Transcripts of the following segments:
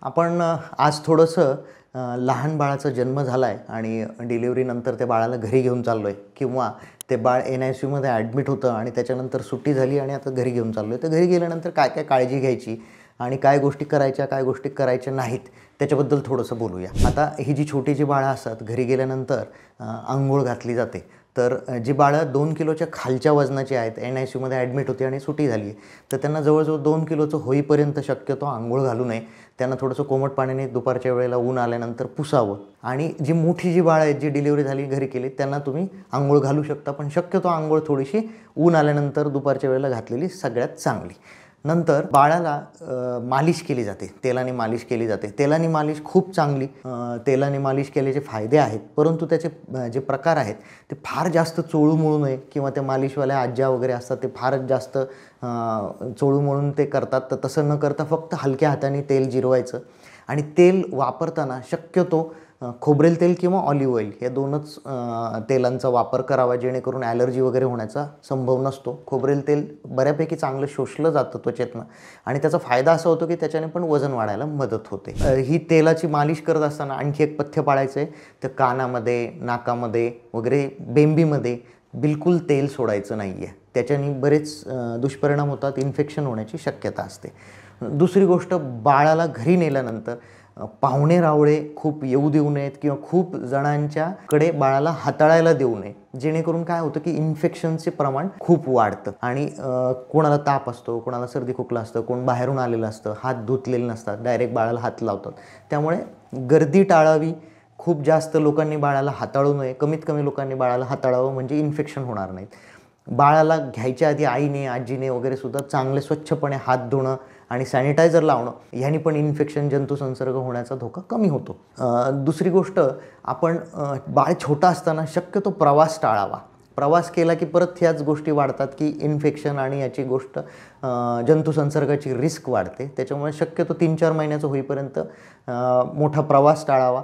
आपण आज थोडंसं लहान बाळाचा जन्म झाला आहे आणि डिलिव्हरीनंतर त्या बाळाला घरी घेऊन चाललो आहे किंवा ते बाळ NICUमध्ये ॲडमिट होतं आणि त्याच्यानंतर सुट्टी झाली आणि आता घरी घेऊन चाललो आहे. तर घरी गेल्यानंतर काय काय काळजी घ्यायची आणि काय गोष्टी करायच्या काय गोष्टी करायच्या नाहीत त्याच्याबद्दल थोडंसं बोलूया. आता ही जी छोटी जी बाळं असतात घरी गेल्यानंतर अंघोळ घातली जाते. तर जी बाळं 2 किलोच्या खालच्या वजनाची आहेत NICUमध्ये ॲडमिट होती आणि सुट्टी झाली आहे तर त्यांना जवळजवळ 2 किलोचं होईपर्यंत शक्यतो अंघोळ घालू नये. त्यांना थोडंसं कोमट पाण्याने दुपारच्या वेळेला ऊन आल्यानंतर पुसावं. आणि जी मोठी जी बाळं आहेत जी डिलिव्हरी झाली घरी केली त्यांना तुम्ही अंघोळ घालू शकता, पण शक्यतो अंघोळ थोडीशी ऊन आल्यानंतर दुपारच्या वेळेला घातलेली सगळ्यात चांगली. नंतर बाळाला मालिश केली जाते, तेलाने मालिश केली जाते. तेलाने मालिश खूप चांगली, तेलाने मालिश केल्याचे फायदे आहेत, परंतु त्याचे जे प्रकार आहेत ते फार जास्त चोळू नये किंवा त्या मालिशवाल्या आज्या वगैरे असतात ते फारच जास्त चोळू मळून ते करतात. तर तसं न करता फक्त हलक्या हाताने तेल जिरवायचं आणि तेल वापरताना शक्यतो खोबरेल तेल किंवा ऑलिव्ह ऑइल या दोनच तेलांचा वापर करावा जेणेकरून ॲलर्जी वगैरे होण्याचा संभव नसतो. खोबरेल तेल बऱ्यापैकी चांगलं शोषलं जातं त्वचेतनं आणि त्याचा फायदा असा होतो की त्याच्याने पण वजन वाढायला मदत होते. ही तेलाची मालिश करत असताना आणखी एक पथ्य पाळायचं आहे, तर कानामध्ये, नाकामध्ये वगैरे बेंबीमध्ये बिलकुल तेल सोडायचं नाही आहे. त्याच्याने बरेच दुष्परिणाम होतात, इन्फेक्शन होण्याची शक्यता असते. दुसरी गोष्ट, बाळाला घरी नेल्यानंतर पाहुणे रावळे खूप येऊ देऊ नयेत किंवा खूप जणांच्याकडे बाळाला हाताळायला देऊ नये, जेणेकरून काय होतं की इन्फेक्शनचे प्रमाण खूप वाढतं आणि कोणाला ताप असतो, कोणाला सर्दी खोकला असतं, कोण बाहेरून आलेलं असतं, हात धुतलेले नसतात, डायरेक्ट बाळाला हात लावतात. त्यामुळे गर्दी टाळावी. खूप जास्त लोकांनी बाळाला हाताळू नये, कमीत कमी लोकांनी बाळाला हाताळावं म्हणजे इन्फेक्शन होणार नाहीत. बाळाला घ्यायच्या आधी आईने, आजीने वगैरे सुद्धा चांगले स्वच्छपणे हात धुणं आणि सॅनिटायझर लावणं ह्यानी पण इन्फेक्शन, जंतुसंसर्ग होण्याचा धोका कमी होतो. दुसरी गोष्ट, आपण बाळ छोटा असताना शक्यतो प्रवास टाळावा. प्रवास केला की परत ह्याच गोष्टी वाढतात की इन्फेक्शन आणि याची गोष्ट जंतुसंसर्गाची रिस्क वाढते. त्याच्यामुळे शक्यतो 3-4 महिन्याचं होईपर्यंत मोठा प्रवास टाळावा.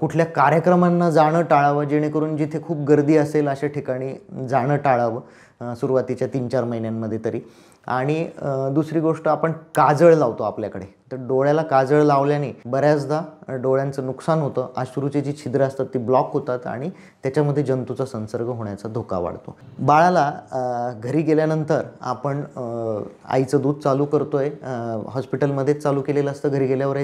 कुठल्या कार्यक्रमांना जाणं टाळावं, जेणेकरून जिथे खूप गर्दी असेल अशा ठिकाणी जाणं टाळावं सुरुवातीच्या 3-4 महिन्यांमध्ये तरी. आणि दुसरी गोष्ट, आपण काजळ लावतो आपल्याकडे, तर डोळ्याला काजळ लावल्याने बऱ्याचदा डोळ्यांचं नुकसान होतं. अश्रूची जी छिद्रं असतात ती ब्लॉक होतात आणि त्याच्यामध्ये जंतूचा संसर्ग होण्याचा धोका वाढतो. बाळाला घरी गेल्यानंतर आपण आईचं दूध चालू करतोय, हॉस्पिटलमध्येच चालू केलेलं असतं, घरी गेल्यावर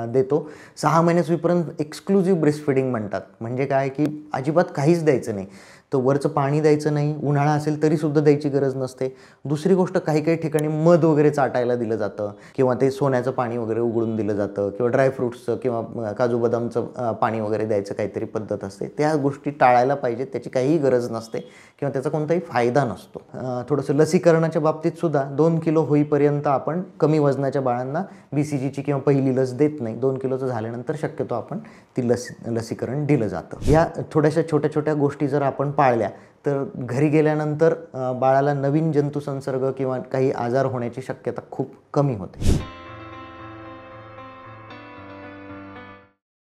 देतो. 6 महिन्याच होईपर्यंत एक्सक्लुझिव्ह ब्रेस्ट फीडिंग म्हणतात. म्हणजे काय की अजिबात काहीच द्यायचं नाही, तर वरचं पाणी द्यायचं नाही, उन्हाळा असेल तरीसुद्धा द्यायची गरज नसते. दुसरी गोष्ट, काही काही ठिकाणी मध वगैरे चाटायला दिलं जातं किंवा ते सोन्याचं पाणी वगैरे उघडून दिलं जातं किंवा ड्रायफ्रूट्सचं किंवा काजू बदामचं पाणी वगैरे द्यायचं काहीतरी पद्धत असते. त्या गोष्टी टाळायला पाहिजेत, त्याची काहीही गरज नसते किंवा त्याचा कोणताही फायदा नसतो. थोडंसं लसीकरणाच्या बाबतीतसुद्धा 2 किलो होईपर्यंत आपण कमी वजनाच्या बाळांना BCGची किंवा पहिली लस देत नाही. 2 किलोचं झाल्यानंतर शक्यतो आपण ती लसीकरण दिलं जातं. या थोड्याशा छोट्या छोट्या गोष्टी जर आपण पाळल्या तर घरी गेल्यानंतर बाळाला नवीन जंतुसंसर्ग किंवा काही आजार होण्याची शक्यता खूप कमी होते.